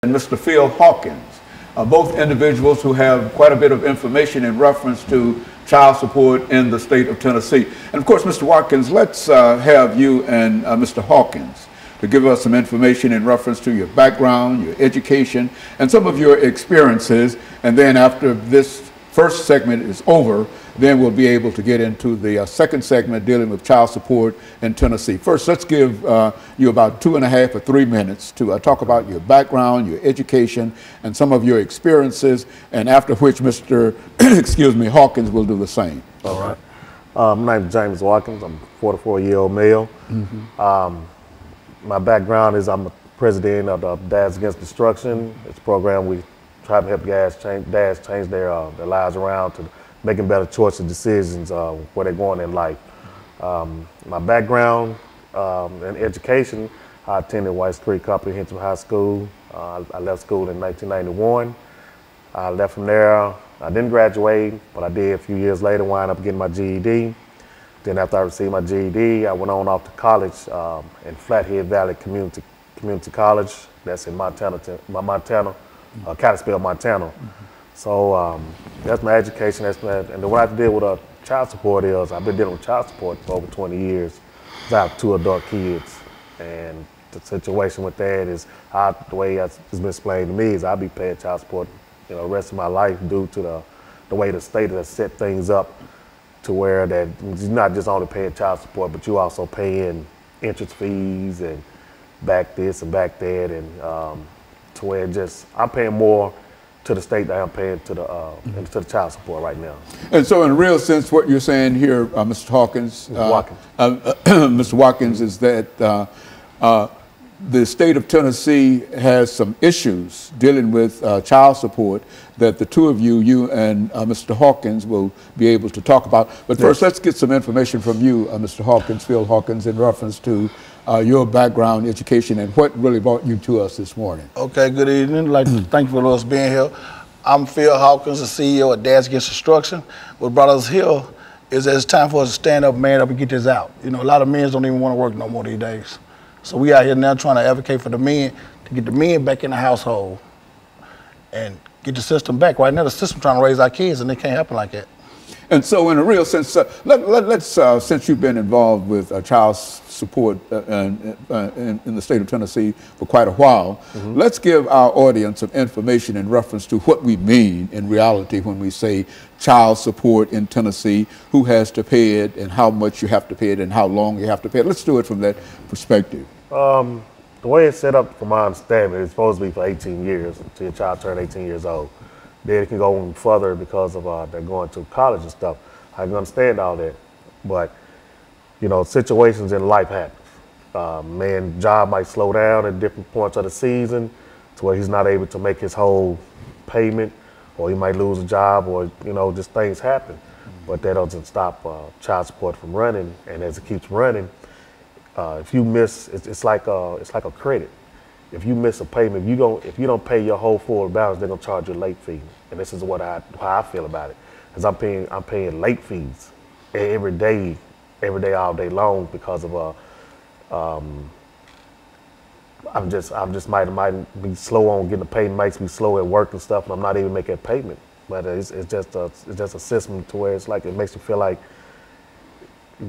and Mr. Phil Hawkins, both individuals who have quite a bit of information in reference to child support in the state of Tennessee. And of course, Mr. Watkins, let's have you and Mr. Hawkins to give us some information in reference to your background, your education, and some of your experiences. And then after this first segment is over, then we'll be able to get into the second segment dealing with child support in Tennessee. First, let's give you about 2.5 or 3 minutes to talk about your background, your education, and some of your experiences, and after which Mr. Hawkins will do the same. All right. My name is JWatkins. I'm a 44-year-old male. My background is I'm the president of the Dads Against Destruction. It's a program we try to help dads change their lives around to making better choices and decisions where they're going in life. My background in education, I attended White Creek Comprehensive High School. I left school in 1991. I left from there. I didn't graduate, but I did a few years later, wind up getting my GED. Then after I received my GED, I went on off to college in Flathead Valley Community College. That's in Montana, Kalispell, Montana. So that's my education. And what I have to deal with child support is I've been dealing with child support for over 20 years. I have 2 adult kids, and the situation with that is the way it's been explained to me is I'll be paying child support, the rest of my life due to the way the state has set things up to where that you're not just only paying child support, but you also paying interest fees and back this and back that, and to where I'm paying more to the state that I'm paying to the child support right now. And so in a real sense, what you're saying here, Mr. Hawkins, Mr. Watkins, is that the state of Tennessee has some issues dealing with child support that the two of you and Mr. Hawkins will be able to talk about. But first, let's get some information from you, Mr. Hawkins, Phil Hawkins, in reference to your background, education, and what really brought you to us this morning. Okay, good evening. I'd like to thank you for us being here. I'm Phil Hawkins, the CEO of Dads Against Destruction. What brought us here is that it's time for us to stand up, man up, and get this out. A lot of men don't even want to work no more these days. So we out here now trying to advocate for the men, to get the men back in the household and get the system back. Right now, the system trying to raise our kids, and it can't happen like that. And so in a real sense, let's since you've been involved with child support in the state of Tennessee for quite a while, let's give our audience some information in reference to what we mean in reality when we say child support in Tennessee, who has to pay it and how much you have to pay it and how long you have to pay it. Let's do it from that perspective. The way it's set up, from my understanding, it's supposed to be for 18 years until your child turns 18 years old. Then it can go on further because of they're going to college and stuff. I can understand all that, but situations in life happen. Man's job might slow down at different points of the season to where he's not able to make his whole payment, or he might lose a job, or just things happen. But that doesn't stop child support from running, and as it keeps running, if you miss, it's like a credit. If you miss a payment, if you don't pay your whole full balance, they're gonna charge you a late fee. And this is how I feel about it, because I'm paying late fees every day, all day long, because of I'm just might be slow on getting the payment, might be slow at work and stuff, and I'm not even making a payment. But it's just a system to where it's like it makes you feel like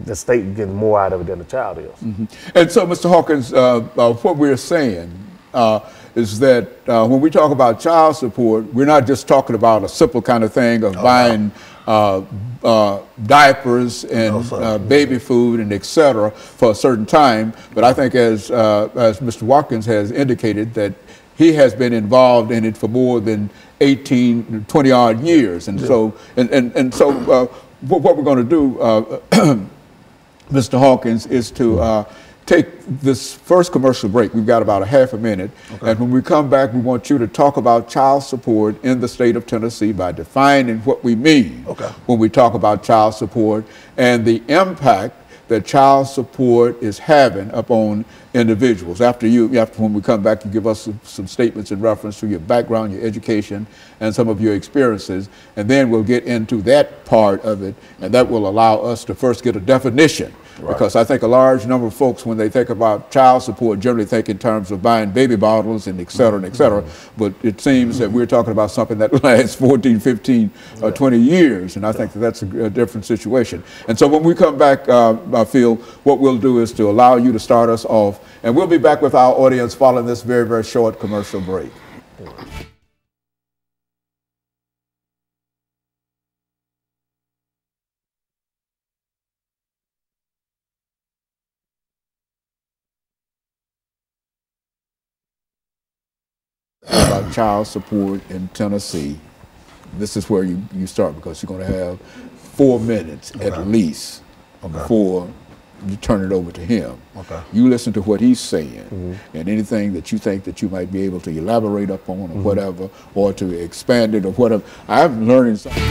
the state getting more out of it than the child is. And so, Mr. Hawkins, what we're saying is that when we talk about child support, we're not just talking about a simple kind of thing of buying diapers and baby food and et cetera for a certain time. But I think as Mr. Watkins has indicated, that he has been involved in it for more than 18, 20 odd years. And so, what we're going to do, Mr. Hawkins, is to take this first commercial break. We've got about a half a minute. Okay. And when we come back, we want you to talk about child support in the state of Tennessee by defining what we mean when we talk about child support and the impact that child support is having upon individuals. When we come back, you give us some statements in reference to your background, your education, and some of your experiences, and then we'll get into that part of it, and that will allow us to first get a definition Because I think a large number of folks, when they think about child support, generally think in terms of buying baby bottles and et cetera, and et cetera. But it seems that we're talking about something that lasts 14, 15, 20 years, and I think that that's a different situation. And so when we come back, I feel what we'll do is to allow you to start us off, and we'll be back with our audience following this very, very short commercial break. About child support in Tennessee. This is where you start, because you're going to have 4 minutes at least before you turn it over to him. You listen to what he's saying, and anything that you think that you might be able to elaborate upon or whatever, or to expand it or whatever. I'm learning something,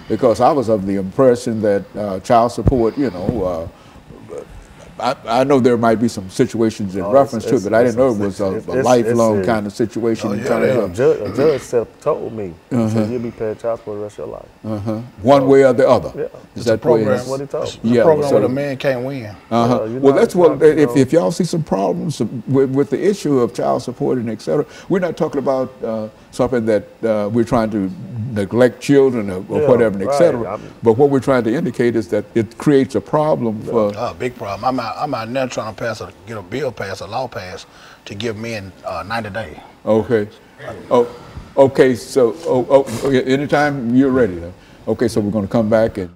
because I was of the impression that child support, you know, I know there might be some situations in reference to it, but I didn't know it was a lifelong kind of situation. A judge told me, he said, you'll be paying child support the rest of your life. One way or the other. Yeah. Is that program? What he told me. Yeah, program where the man can't win. Well, that's what, if y'all see some problems with the issue of child support and et cetera, we're not talking about something that we're trying to neglect children or whatever, and et cetera. But what we're trying to indicate is that it creates a problem for... big problem. I'm out now trying to get a bill passed, a law passed, to give men 90 days. Okay. Okay, so anytime you're ready. Though. Okay, so we're going to come back and...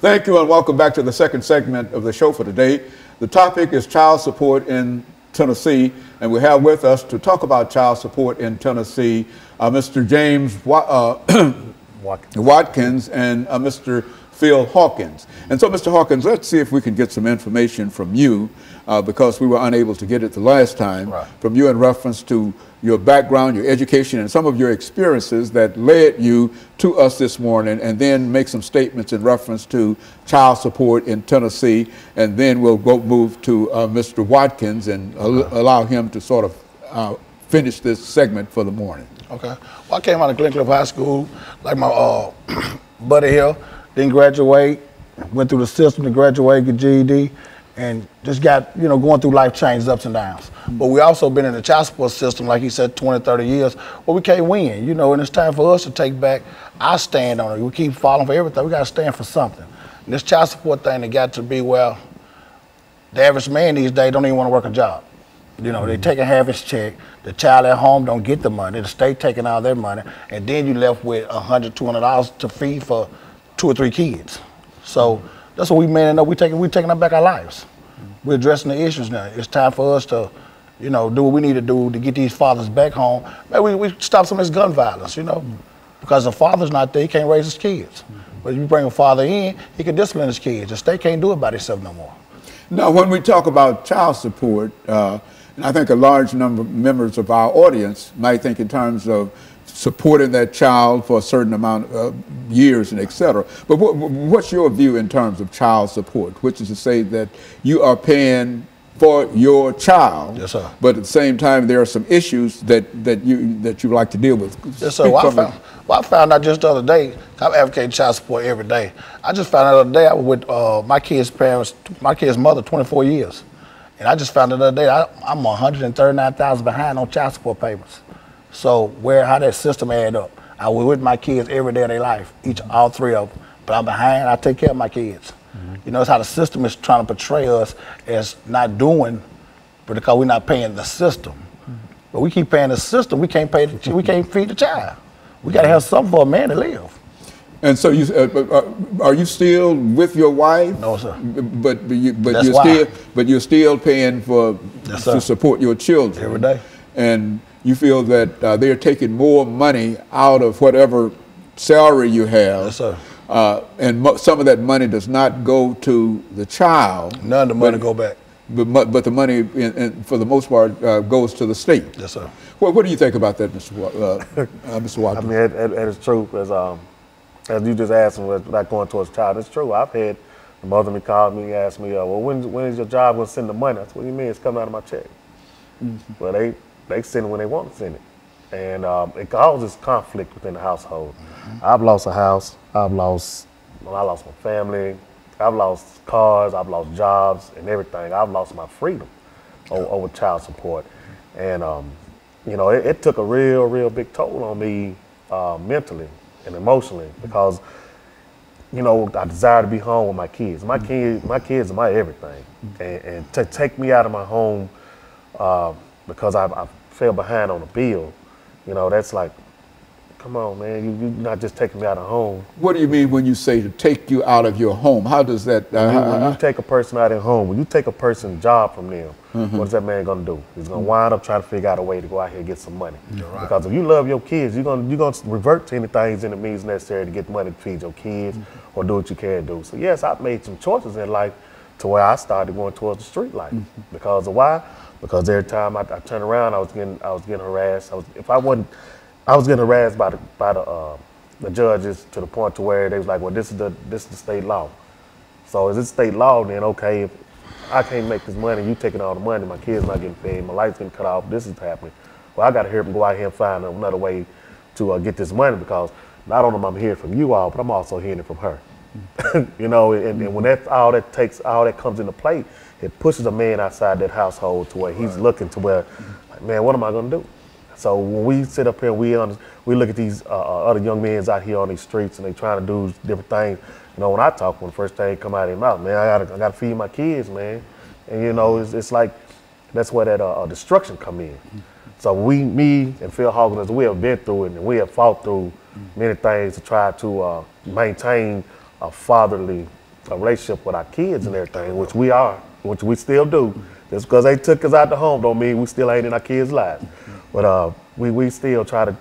Thank you, and welcome back to the second segment of the show for today. The topic is child support in Tennessee, and we have with us to talk about child support in Tennessee, Mr. James Watkins and Mr. Phil Hawkins. And so, Mr. Hawkins, let's see if we can get some information from you, because we were unable to get it the last time, from you in reference to your background, your education, and some of your experiences that led you to us this morning, and then make some statements in reference to child support in Tennessee, and then we'll move to Mr. Watkins and allow him to sort of finish this segment for the morning. Okay. Well, I came out of Glencliff High School, like my buddy here, didn't graduate, went through the system to graduate, get GED, and just got, you know, going through life changes, ups and downs. But we also been in the child support system, like he said, 20, 30 years, where we can't win, you know, and it's time for us to take back our stand on it. We keep falling for everything. We got to stand for something. And this child support thing, it got to be, well, the average man these days don't even want to work a job. You know, they take a half his check, the child at home don't get the money, the state taking all their money, and then you left with $100, $200 to feed for 2 or 3 kids. So that's what we man know. We're taking back our lives. We're addressing the issues now. It's time for us to, you know, do what we need to do to get these fathers back home. Maybe we stop some of this gun violence, you know, because the father's not there, he can't raise his kids. But if you bring a father in, he can discipline his kids. The state can't do it by itself no more. Now, when we talk about child support, and I think a large number of members of our audience might think in terms of supporting that child for a certain amount of years and et cetera. But what's your view in terms of child support, which is to say that you are paying for your child, yes, sir, but at the same time there are some issues that you like to deal with? Yes, sir. Well, I found out just the other day, I'm advocating child support every day. I just found out the other day I was with my kid's parents, my kid's mother, 24 years. And I just found out the other day I'm $139,000 behind on child support payments. So how that system add up? I was with my kids every day of their life, all 3 of them. But I'm behind, I take care of my kids. You know, it's how the system is trying to portray us as not doing, but because we're not paying the system. But we keep paying the system, we can't feed the child. We gotta have something for a man to live. And so are you still with your wife? No, sir. But you're still paying to support your children every day. And you feel that they're taking more money out of whatever salary you have. Yes, sir. And some of that money does not go to the child. None of the money go back. But the money, for the most part, goes to the state. Yes, sir. What do you think about that, Mr. Watkins? I mean, it is true. As as you just asked me, like going towards child, it's true. I've had the mother me called me and asked me, well, when is your job going to send the money? I said, what do you mean? It's coming out of my check. Well, they send it when they want to send it. And it causes conflict within the household. I've lost a house. I lost my family. I've lost cars. I've lost jobs and everything. I've lost my freedom over child support. And, you know, it took a real big toll on me mentally and emotionally because, you know, I desire to be home with my kids. My kids are my everything. And to take me out of my home because I fell behind on a bill, you know, that's like, come on, man, you're not just taking me out of home. What do you mean when you say to take you out of your home? How does that? When you take a person out of their home, when you take a person's job from them, what is that man gonna do? He's gonna wind up trying to figure out a way to go out here and get some money. Right. Because if you love your kids, you're gonna revert to anything in the means necessary to get money to feed your kids or do what you can do. So yes, I've made some choices in life to where I started going towards the street life. Because of why? Because every time I turned around, I was getting harassed. I was getting harassed by the judges to the point to where they was like, well, this is the state law. So is it state law? Then okay, if I can't make this money, you taking all the money, my kids not getting paid, my lights getting cut off, this is happening. Well, I got to go out here and find another way to get this money because not only am I hearing from you all, but I'm also hearing it from her. You know, and when all that comes into play, it pushes a man outside that household to where he's looking to where, like, man, what am I gonna do? So when we sit up here and we look at these other young men out here on these streets and they trying to do different things, you know, when I talk, when the first thing come out of their mouth, man, I gotta feed my kids, man. And you know, it's like, that's where that destruction come in. So me and PHawkins, we have been through it and we have fought through many things to try to maintain a fatherly relationship with our kids and everything, which we still do. Just because they took us out the home don't mean we still ain't in our kids' lives. But we still try to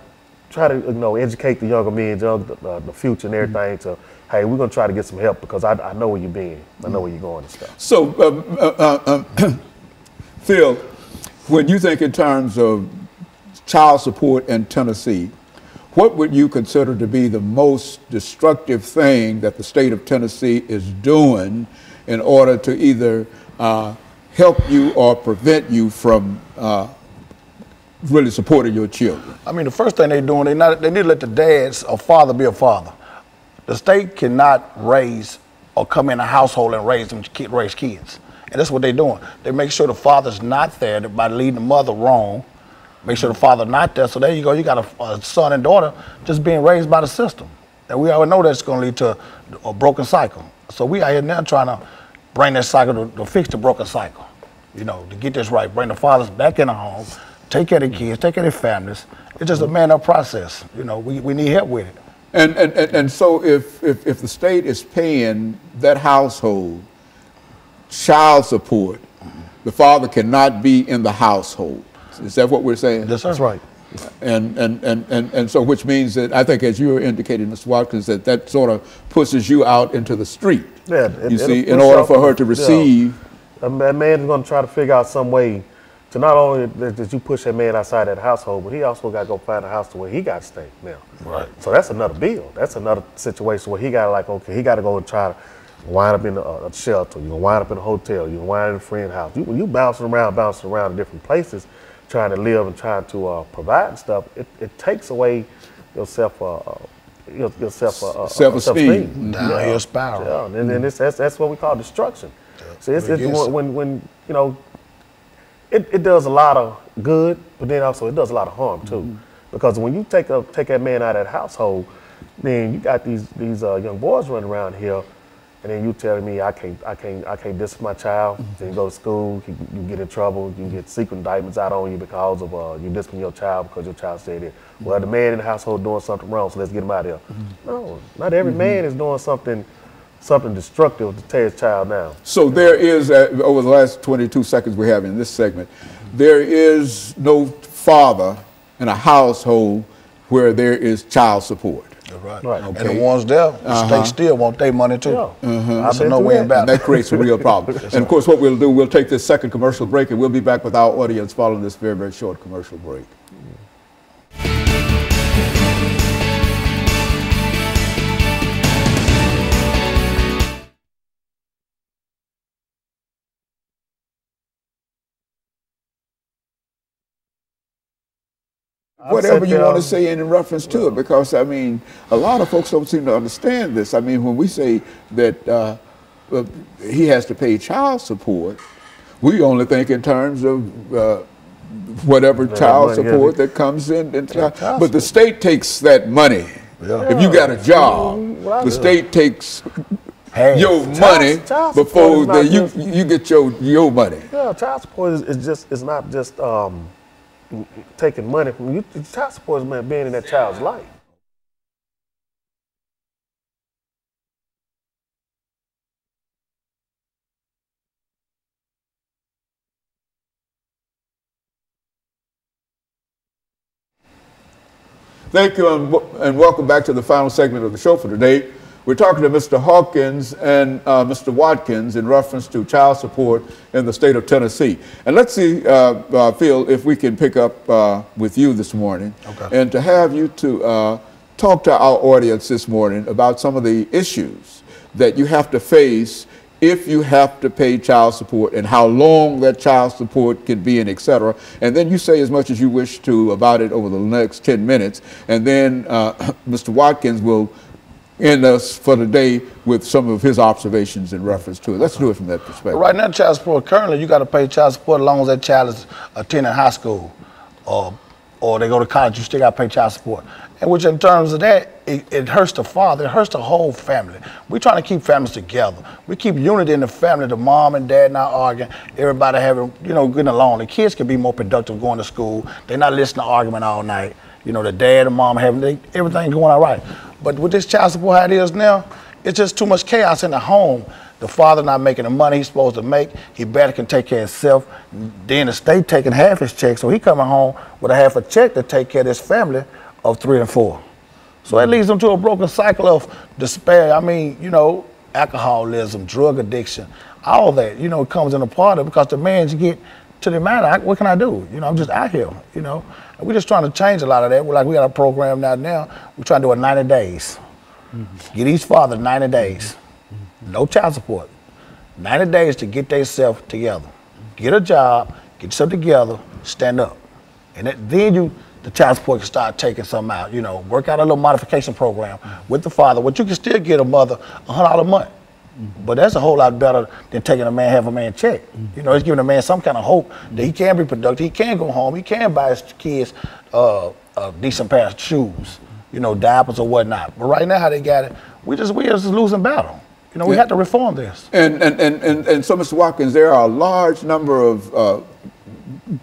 you know, educate the younger men, the future and everything to, hey, we're gonna try to get some help because I know where you've been, I know where you're going and stuff. So, Phil, when you think in terms of child support in Tennessee, what would you consider to be the most destructive thing that the state of Tennessee is doing in order to either help you or prevent you from really supporting your children? I mean, the first thing they're doing, they need to let the dads or father be a father. The state cannot raise or come in a household and raise kids. And that's what they're doing. They make sure the father's not there by leading the mother wrong. Make sure the father not there. So there you go. You got a son and daughter just being raised by the system. And we already know that's going to lead to a broken cycle. So we out here now trying to bring that cycle to fix the broken cycle. You know, to get this right, bring the fathers back in the home, take care of the kids, take care of their families. It's just a man-up process. You know, we need help with it. And so if the state is paying that household child support, the father cannot be in the household. Is that what we're saying? That's right. And so which means that I think, as you were indicating, Mr. Watkins, that sort of pushes you out into the street. Yeah, you see, in order for her to receive. A man is going to try to figure out some way to not only that you push that man outside that household, but he also got to go find a house to where he got to stay now. Right. So that's another bill. That's another situation where he got to, like, okay, he got to go and try to wind up in a shelter. You're going to wind up in a hotel. You're going to wind up in a friend's house. You bouncing around in different places, trying to live and trying to provide and stuff. It takes away your self-esteem. Downhill spiral. Yeah, and that's what we call destruction. So it's when you know, it does a lot of good, but then also it does a lot of harm too. Because when you take that man out of that household, then you got these young boys running around here, and then you telling me I can't discipline my child. Then you go to school, you get in trouble, you get secret indictments out on you because of you discipline your child because your child said it. Well, the man in the household doing something wrong, so let's get him out of here. No, not every man is doing something destructive to tear his child down. So there is, over the last 22 seconds we have in this segment, there is no father in a household where there is child support. Right. Okay. And the ones there, the state still want their money too. Yeah. That's a no-win battle. And that creates a real problem. And of course, what we'll do, we'll take this second commercial break, and we'll be back with our audience following this very, very short commercial break. Whatever you want to say in reference to it, because I mean, a lot of folks don't seem to understand this. I mean, when we say that he has to pay child support, we only think in terms of whatever child support that comes in. But the state takes that money. Yeah. If you got a job, the state takes your money before you get your money. Yeah, child support is not just taking money from you. Child support is being in that child's life. Thank you, and welcome back to the final segment of the show for today. We're talking to Mr. Hawkins and Mr. Watkins in reference to child support in the state of Tennessee. And let's see, Phil, if we can pick up with you this morning, and to have you to talk to our audience this morning about some of the issues that you have to face if you have to pay child support, and how long that child support can be, and et cetera. And then you say as much as you wish to about it over the next 10 minutes. And then Mr. Watkins will end us for the day with some of his observations in reference to it. Let's do it from that perspective. Right now, child support, currently you got to pay child support as long as that child is attending high school or they go to college, you still got to pay child support. And which in terms of that, it hurts the father, it hurts the whole family. We're trying to keep families together. We keep unity in the family, the mom and dad not arguing, everybody having, getting along. The kids can be more productive going to school. They're not listening to argument all night. The dad and mom having everything going all right. But with this child support how it is now, it's just too much chaos in the home. The father not making the money he's supposed to make. He better can take care of himself. Then the state taking half his check, so he coming home with a half a check to take care of his family of 3 and 4. So that leads them to a broken cycle of despair. I mean, alcoholism, drug addiction, all that, comes in a part of it, because the man get to the man, what can I do? I'm just out here, And we're just trying to change a lot of that. We got a program now. We're trying to do it 90 days. Get each father 90 days. No child support. 90 days to get themselves together. Get a job, get yourself together, stand up. And then the child support can start taking some out, work out a little modification program with the father, but you can still get a mother $100 a month. But that's a whole lot better than taking a man, half a man check. It's giving a man some kind of hope that he can be productive, he can go home, he can buy his kids a decent pair of shoes, diapers or whatnot. But right now how they got it, we're just losing battle. We have to reform this. And so, Mr. Watkins, there are a large number of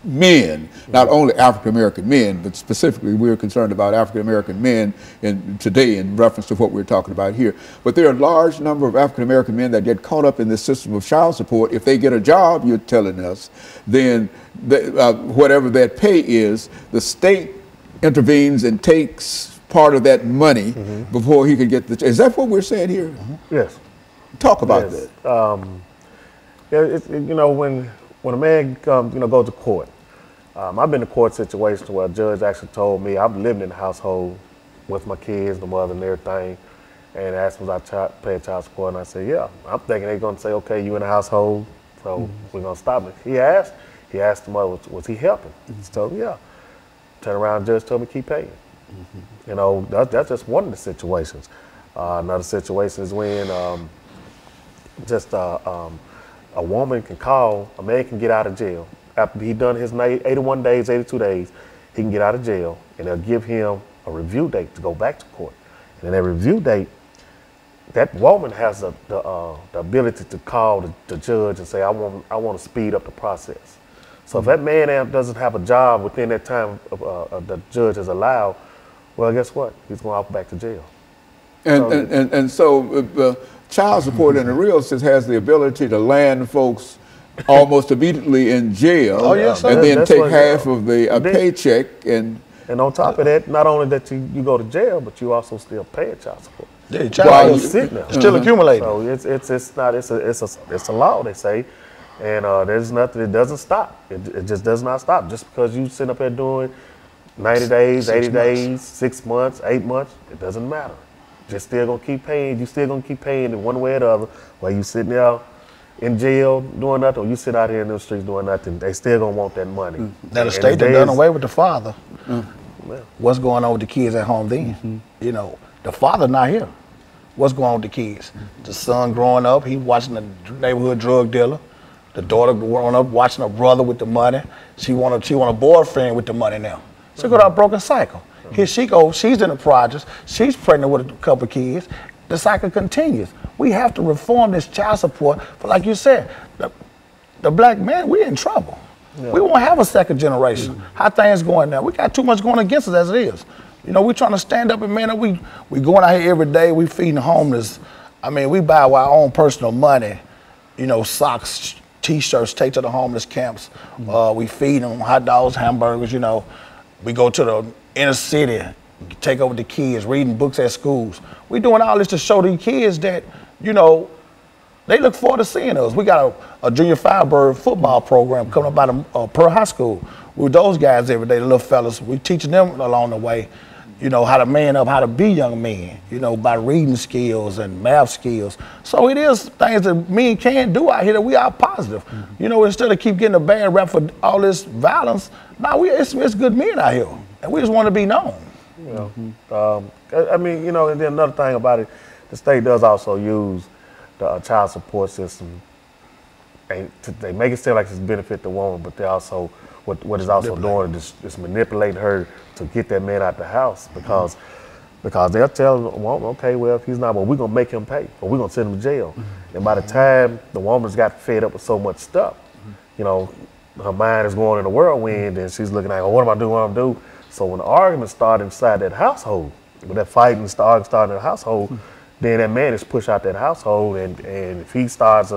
men, not only African-American men, but specifically we're concerned about African-American men today in reference to what we're talking about here. But there are a large number of African-American men that get caught up in this system of child support. If they get a job, you're telling us, then whatever that pay is, the state intervenes and takes part of that money before he can get the. Is that what we're saying here? Yes. Talk about that. When a man comes, goes to court, I've been in court situations where a judge actually told me, I'm living in the household with my kids, the mother and everything, and asked me if I pay child support, and I said, yeah. I'm thinking they're going to say, okay, you in the household, so we're going to stop it. He asked the mother, was he helping? She told him, yeah. Turn around, judge told me keep paying. That's just one of the situations. Another situation is when a woman can call, a man can get out of jail. After he done his 81 days, 82 days, he can get out of jail, and they'll give him a review date to go back to court. And in that review date, that woman has the ability to call the judge and say, I want to speed up the process. So if that man doesn't have a job within that time the judge has allowed, well, guess what? He's going off back to jail. So child support in the real sense has the ability to land folks almost immediately in jail, and then take half of the paycheck. And on top of that, not only that you go to jail, but you also still pay child support. Yeah, child support still accumulating. So it's a law, they say, and there's nothing. It doesn't stop. It just does not stop. Just because you sit up there doing 90 days, 80 days, 6 months, 8 months, it doesn't matter. You're still gonna keep paying. You still gonna keep paying in one way or the other. While you sitting there in jail doing nothing, or you sit out here in the streets doing nothing, they still gonna want that money. Now the state done away with the father. What's going on with the kids at home then? You know, the father not here. What's going on with the kids? The son growing up, he watching the neighborhood drug dealer. The daughter growing up watching her brother with the money. She want a boyfriend with the money now. She go to a broken cycle. Here she goes, she's in the projects, she's pregnant with a couple of kids. The cycle continues. We have to reform this child support, but like you said, the black man, we're in trouble. Yeah. We won't have a second generation. How things going now? We got too much going against us as it is. You know, we're trying to stand up and man up. We going out here every day, we feeding the homeless. I mean, we buy our own personal money, you know, socks, T-shirts, take to the homeless camps. We feed them hot dogs, hamburgers, you know. We go to the inner city, take over the kids, reading books at schools. We doing all this to show these kids that, you know, they look forward to seeing us. We got a junior Firebird football program coming up out of Pearl High School. With those guys every day, the little fellas, we teaching them along the way, you know, how to man up, how to be young men, you know, by reading skills and math skills. So it is things that men can do out here that we are positive. You know, instead of keep getting a bad rap for all this violence, now it's good men out here, and we just want to be known. You know, I mean, you know, and then another thing about it, the state does also use the child support system. They make it seem like it's benefit the woman, but they also what is also doing is manipulating her to get that man out the house because they'll tell them, well, okay, well, if he's not, well, we're gonna make him pay, or we're gonna send him to jail. And by the time the woman's got fed up with so much stuff, you know, her mind is going in a whirlwind, and she's looking like, oh, what am I doing? What am I doing? So when the arguments start inside that household, when that fighting starting in the household, then that man is pushed out that household, and if he starts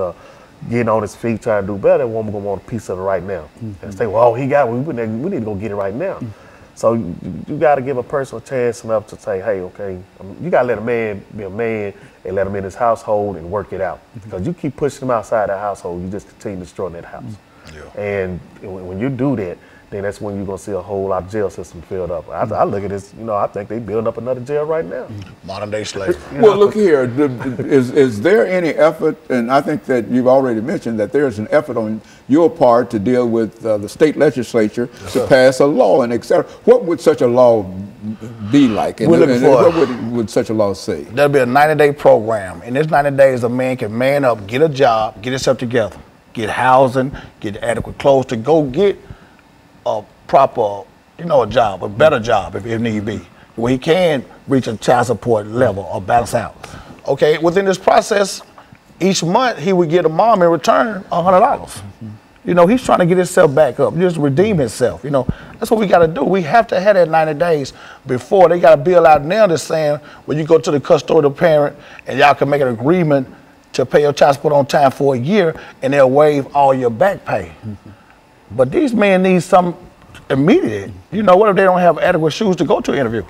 getting on his feet trying to do better, that woman gonna want a piece of it right now. And say, well, we need to go get it right now. So you got to give a person a chance enough to say, hey, okay, you got to let a man be a man and let him in his household and work it out. Because you keep pushing him outside that household, you just continue destroying that house. And when you do that, then that's when you're going to see a whole lot of jail system filled up. I look at this, you know, I think they building up another jail right now. Modern day slavery. Well, look here, is there any effort, and I think that you've already mentioned that there's an effort on your part to deal with the state legislature to pass a law and et cetera. What would such a law be like? And what would such a law say? There'll be a 90-day program. In this 90 days, a man can man up, get a job, get himself together, get housing, get adequate clothes to go get a proper, you know, a job, a better job if need be, where he can reach a child support level or balance out. Okay, within this process, each month he would get a mom in return $100. You know, he's trying to get himself back up, just redeem himself. You know, that's what we got to do. We have to have that 90 days before. They got a bill out now that's saying when you go to the custodial parent and y'all can make an agreement to pay your child support on time for a year, and they'll waive all your back pay. But these men need some immediate. You know, what if they don't have adequate shoes to go to an interview?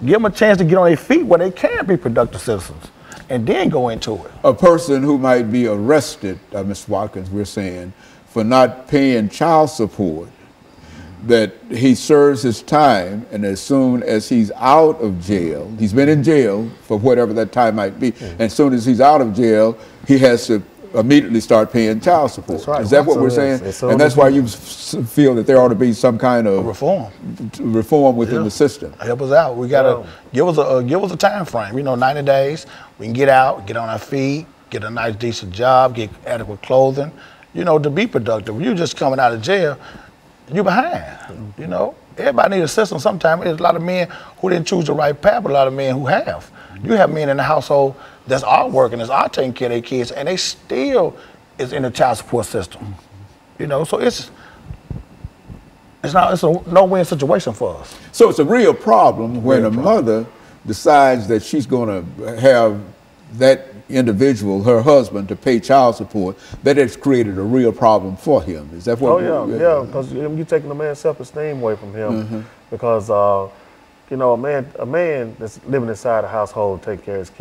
Give them a chance to get on their feet where they can be productive citizens and then go into it. A person who might be arrested, Mr. Watkins, we're saying, for not paying child support, that he serves his time, and as soon as he's out of jail, he's been in jail for whatever that time might be, and as soon as he's out of jail, he has to immediately start paying child support. That's right. Is that what we're saying? And that's why you feel that there ought to be some kind of reform within the system. Help us out. We gotta give us a time frame. You know, 90 days. We can get out, get on our feet, get a nice decent job, get adequate clothing. You know, to be productive. You're just coming out of jail, you're behind. You know, everybody needs assistance. Sometimes there's a lot of men who didn't choose the right path, but a lot of men who have. You have men in the household that's all working, that's all taking care of their kids, and they still is in the child support system. You know, so it's a no-win situation for us. So it's a real problem when a mother decides that she's going to have that individual, her husband, to pay child support. That has created a real problem for him. Is that what? Oh yeah, because you're taking the man's self-esteem away from him because you know, a man that's living inside a household, taking care of his kids.